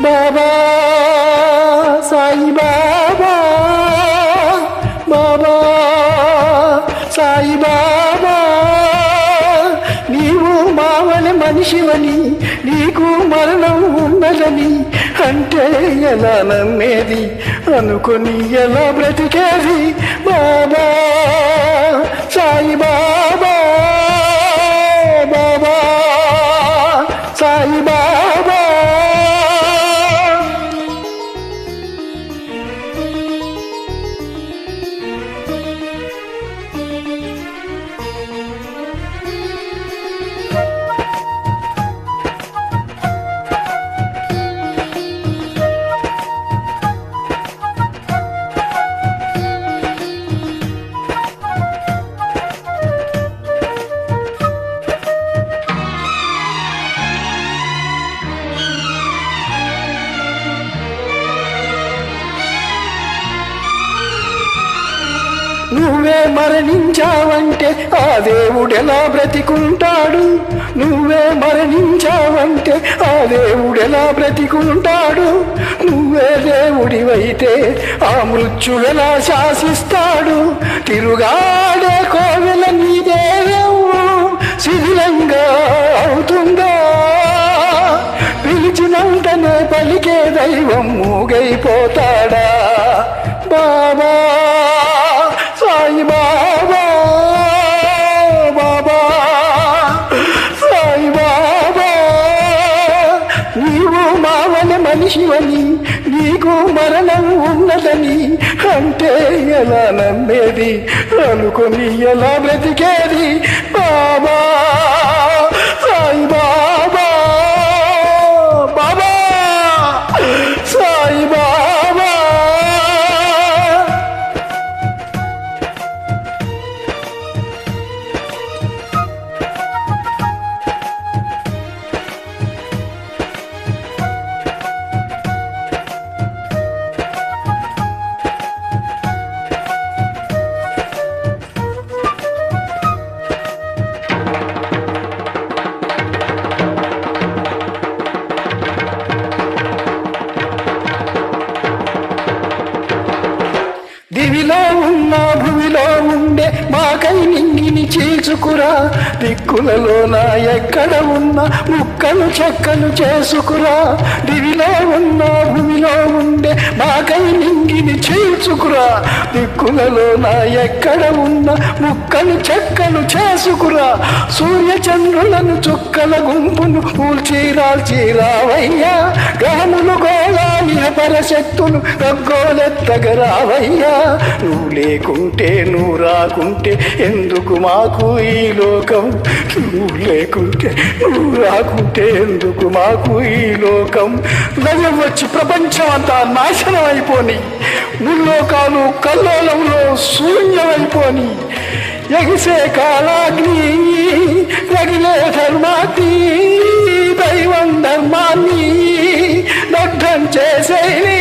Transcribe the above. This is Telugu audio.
బాబా సాయి బాబా, బాబా సాయి బాబా, నీవు మావని మనిషివని నీకు మరణం ఉన్నదని అంటే ఎలా నమ్మేది, అనుకొని ఎలా బ్రతికేది. బాబా సాయి బాబా, బాబా సాయి బాబా. నువ్వే మరణించావంటే ఆ దేవుడెలా బ్రతికుంటాడు, నువ్వే మరణించావంటే ఆ దేవుడెలా బ్రతికుంటాడు. నువ్వే దేవుడివైతే ఆ మృత్యువెలా శాసిస్తాడు. తిరుగాడే కోవెల నీ దేవం శిథిలంగా అవుతుందా, పిలిచినంతనే పలికే దైవం మూగైపోతాడా. బాబా సాయి బాబా, బాబా సాయి బాబా, నీవు మావని మనిషివని నీకు మరణం ఉన్నదని అంటే ఎలా నమ్మేది, అనుకొని ఎలా బ్రతికేది. బాబా సాయి బాబా, బాబా సాయి బాబా. దివిలో ఉన్న భూమిలో ఉండే మాకై నింగిని చీల్చుకురా, దిక్కులలో ఎక్కడ ఉన్న ముక్కలు చెక్కలు చేసుకురా. దివిలో ఉన్న భూమిలో ఉండే మాకై నింగిని చీల్చుకురా, దిక్కులలో ఎక్కడ ఉన్న ముక్కలు చెక్కలు చేసుకురా. సూర్యచంద్రులను చుక్కల గుంపును కూల్చిరాల్చిరావయ్యా, గ్రహములు గోళాలిన పరశక్తులు గగ్గోలెత్తగరావయ్యా. నువ్వు లేకుంటే నువ్వు రాకుంటే ఎందుకు మాకు ఈ లోకం, నువ్వు లేకుంటే నువ్వు రాకుంటే ఎందుకు మాకు ఈ లోకం. దయ్యం వచ్చి ప్రపంచం అంతా నాశనం అయిపోని, ముల్లోకాలు కల్లోలంలో శూన్యమైపోని, ఎగిసే కాలాగ్ని రగిలే ధర్మాగ్ని, దైవం ధర్మాన్ని దగ్ధం చేసేని